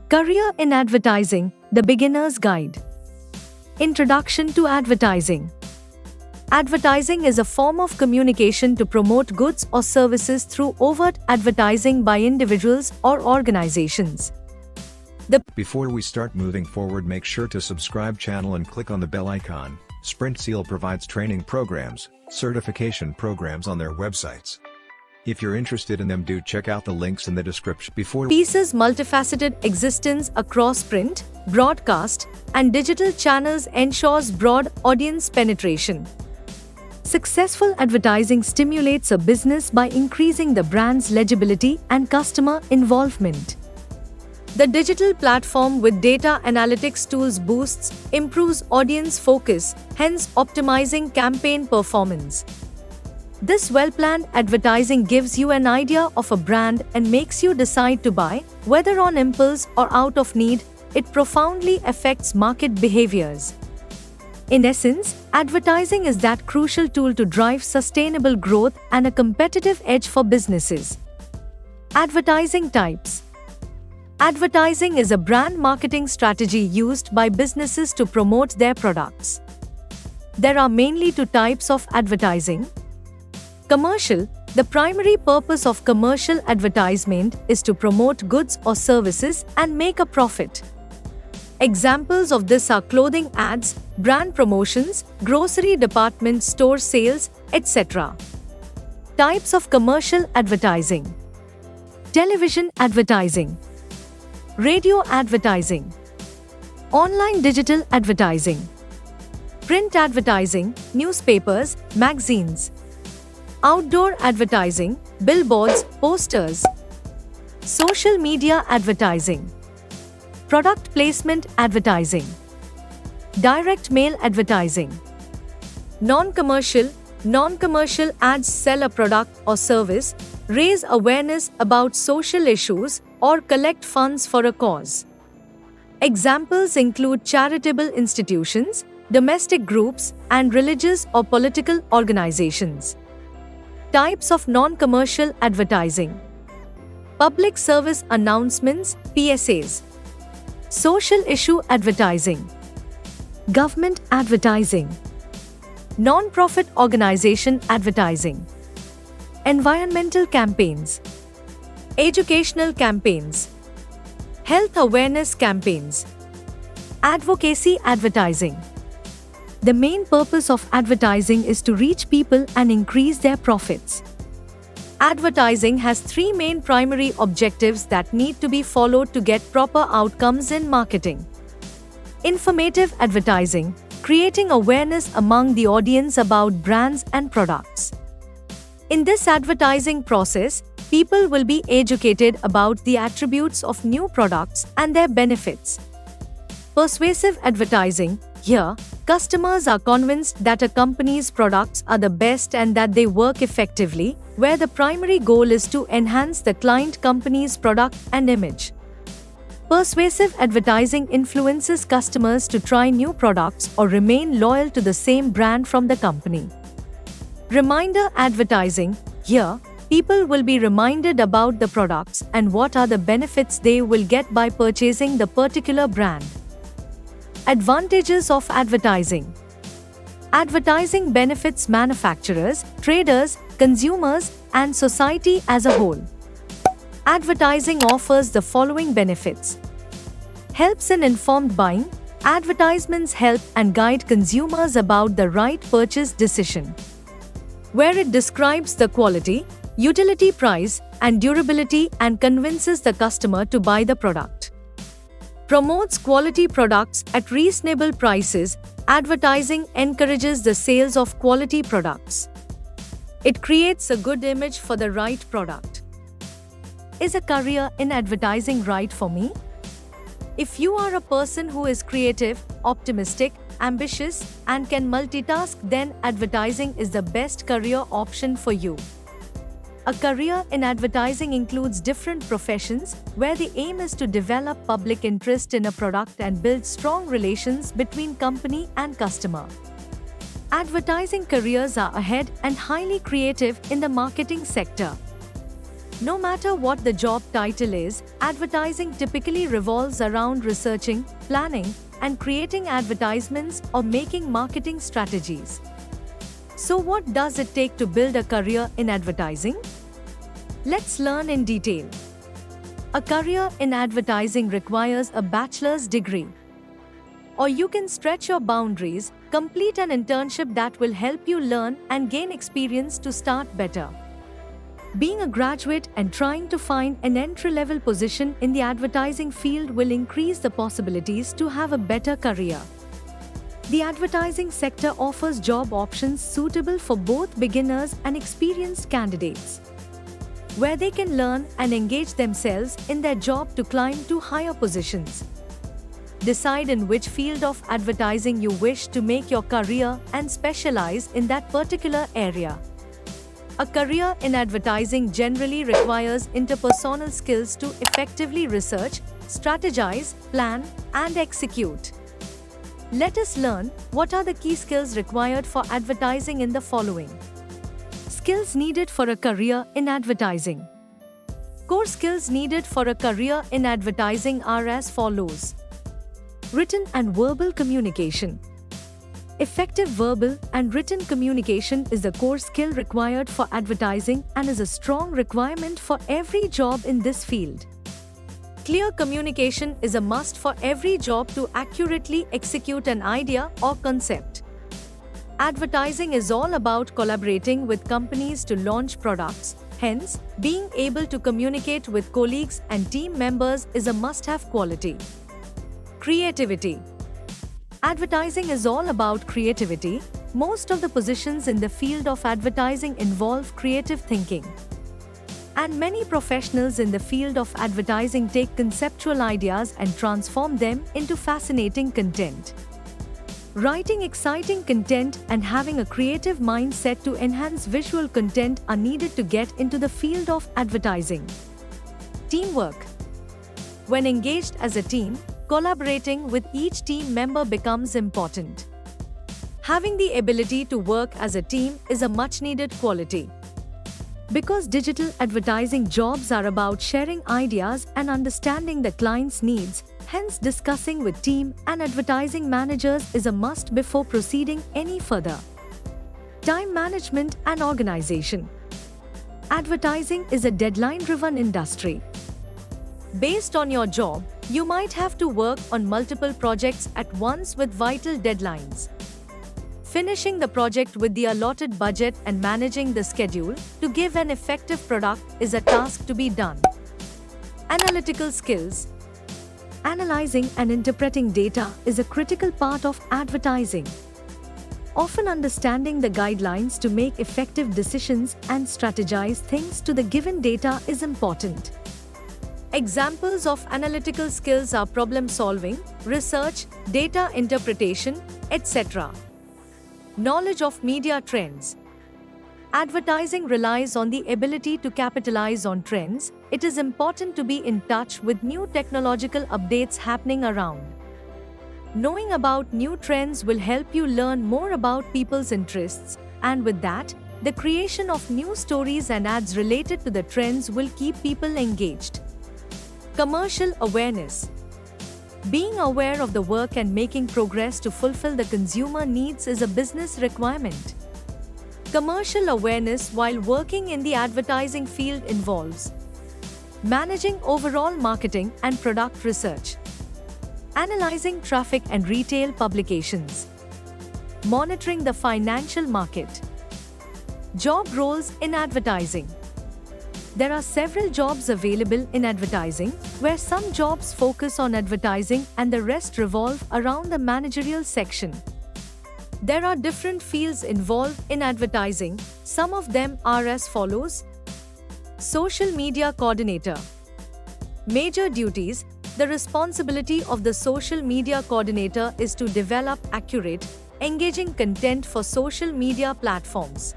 Career in Advertising, The Beginner's Guide. Introduction to Advertising. Advertising is a form of communication to promote goods or services through overt advertising by individuals or organizations. Before we start moving forward, make sure to subscribe channel and click on the bell icon. Sprint Seal provides training programs, certification programs on their websites. If you're interested in them, do check out the links in the description. Piece's multifaceted existence across print, broadcast, and digital channels ensures broad audience penetration. Successful advertising stimulates a business by increasing the brand's legibility and customer involvement. The digital platform with data analytics tools improves audience focus, hence optimizing campaign performance. This well-planned advertising gives you an idea of a brand and makes you decide to buy, whether on impulse or out of need. It profoundly affects market behaviors. In essence, advertising is that crucial tool to drive sustainable growth and a competitive edge for businesses. Advertising types. Advertising is a brand marketing strategy used by businesses to promote their products. There are mainly two types of advertising. Commercial. The primary purpose of commercial advertisement is to promote goods or services and make a profit. Examples of this are clothing ads, brand promotions, grocery department store sales, etc. Types of commercial advertising. Television advertising, radio advertising, online digital advertising, print advertising, newspapers, magazines, outdoor advertising, billboards, posters, social media advertising, product placement advertising, direct mail advertising. Non-commercial ads sell a product or service, raise awareness about social issues, or collect funds for a cause. Examples include charitable institutions, domestic groups, and religious or political organizations. Types of non-commercial advertising. Public service announcements, PSAs. Social issue advertising. Government advertising. Non-profit organization advertising. Environmental campaigns. Educational campaigns. Health awareness campaigns. Advocacy advertising. The main purpose of advertising is to reach people and increase their profits. Advertising has three main primary objectives that need to be followed to get proper outcomes in marketing. Informative advertising, creating awareness among the audience about brands and products. In this advertising process, people will be educated about the attributes of new products and their benefits. Persuasive advertising. Here, customers are convinced that a company's products are the best and that they work effectively, where the primary goal is to enhance the client company's product and image. Persuasive advertising influences customers to try new products or remain loyal to the same brand from the company. Reminder advertising. Here, people will be reminded about the products and what are the benefits they will get by purchasing the particular brand. Advantages of advertising. Advertising benefits manufacturers, traders, consumers, and society as a whole. Advertising offers the following benefits. Helps in informed buying. Advertisements help and guide consumers about the right purchase decision, where it describes the quality, utility, price, and durability and convinces the customer to buy the product. Promotes quality products at reasonable prices. Advertising encourages the sales of quality products. It creates a good image for the right product. Is a career in advertising right for me? If you are a person who is creative, optimistic, ambitious, and can multitask, then advertising is the best career option for you. A career in advertising includes different professions, where the aim is to develop public interest in a product and build strong relations between company and customer. Advertising careers are ahead and highly creative in the marketing sector. No matter what the job title is, advertising typically revolves around researching, planning, and creating advertisements or making marketing strategies. So, what does it take to build a career in advertising? Let's learn in detail. A career in advertising requires a bachelor's degree. Or you can stretch your boundaries, complete an internship that will help you learn and gain experience to start better. Being a graduate and trying to find an entry-level position in the advertising field will increase the possibilities to have a better career. The advertising sector offers job options suitable for both beginners and experienced candidates, where they can learn and engage themselves in their job to climb to higher positions. Decide in which field of advertising you wish to make your career and specialize in that particular area. A career in advertising generally requires interpersonal skills to effectively research, strategize, plan, and execute. Let us learn what are the key skills required for advertising in the following. Skills needed for a career in advertising. Core skills needed for a career in advertising are as follows. Written and verbal communication. Effective verbal and written communication is the core skill required for advertising and is a strong requirement for every job in this field. Clear communication is a must for every job to accurately execute an idea or concept. Advertising is all about collaborating with companies to launch products. Hence, being able to communicate with colleagues and team members is a must-have quality. Creativity. Advertising is all about creativity. Most of the positions in the field of advertising involve creative thinking. And many professionals in the field of advertising take conceptual ideas and transform them into fascinating content. Writing exciting content and having a creative mindset to enhance visual content are needed to get into the field of advertising. Teamwork. When engaged as a team, collaborating with each team member becomes important. Having the ability to work as a team is a much-needed quality. Because digital advertising jobs are about sharing ideas and understanding the client's needs, hence discussing with team and advertising managers is a must before proceeding any further. Time management and organization. Advertising is a deadline-driven industry. Based on your job, you might have to work on multiple projects at once with vital deadlines. Finishing the project with the allotted budget and managing the schedule to give an effective product is a task to be done. Analytical skills. Analyzing and interpreting data is a critical part of advertising. Often understanding the guidelines to make effective decisions and strategize things to the given data is important. Examples of analytical skills are problem solving, research, data interpretation, etc. Knowledge of media trends. Advertising relies on the ability to capitalize on trends. It is important to be in touch with new technological updates happening around. Knowing about new trends will help you learn more about people's interests, and with that, the creation of new stories and ads related to the trends will keep people engaged. Commercial awareness. Being aware of the work and making progress to fulfill the consumer needs is a business requirement. Commercial awareness while working in the advertising field involves managing overall marketing and product research, analyzing traffic and retail publications, monitoring the financial market. Job roles in advertising. There are several jobs available in advertising, where some jobs focus on advertising and the rest revolve around the managerial section. There are different fields involved in advertising. Some of them are as follows. Social media coordinator. Major duties. The responsibility of the social media coordinator is to develop accurate, engaging content for social media platforms.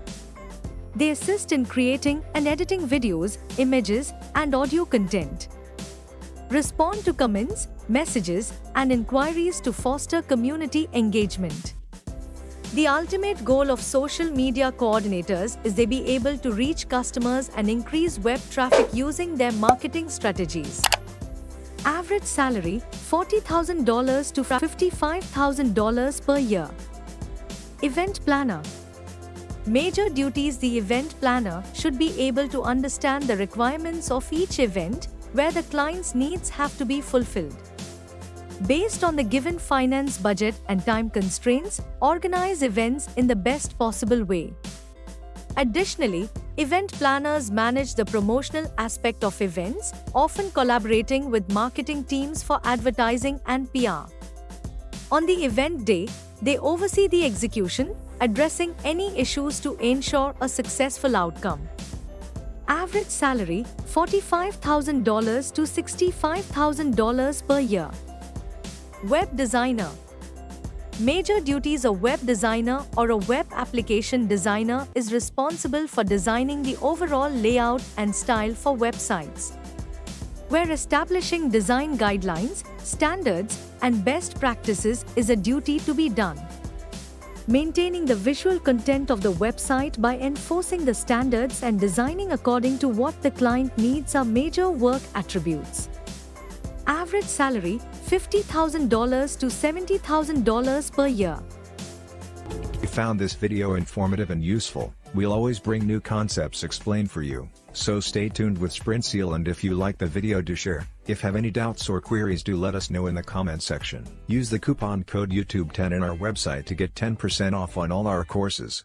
They assist in creating and editing videos, images, and audio content. Respond to comments, messages, and inquiries to foster community engagement. The ultimate goal of social media coordinators is they be able to reach customers and increase web traffic using their marketing strategies. Average salary $40,000 to $55,000 per year. Event planner. Major duties: the event planner should be able to understand the requirements of each event where the client's needs have to be fulfilled. Based on the given finance budget and time constraints, organize events in the best possible way. Additionally, event planners manage the promotional aspect of events, often collaborating with marketing teams for advertising and PR. On the event day, they oversee the execution, addressing any issues to ensure a successful outcome. Average salary $45,000 to $65,000 per year. Web designer. Major duties: a web designer or a web application designer is responsible for designing the overall layout and style for websites, where establishing design guidelines, standards, and best practices is a duty to be done. Maintaining the visual content of the website by enforcing the standards and designing according to what the client needs are major work attributes. Average salary $50,000 to $70,000 per year. If you found this video informative and useful, we'll always bring new concepts explained for you, so stay tuned with SprintSeal, and if you like the video, do share. If have any doubts or queries, do let us know in the comment section. Use the coupon code YouTube10 in our website to get 10% off on all our courses.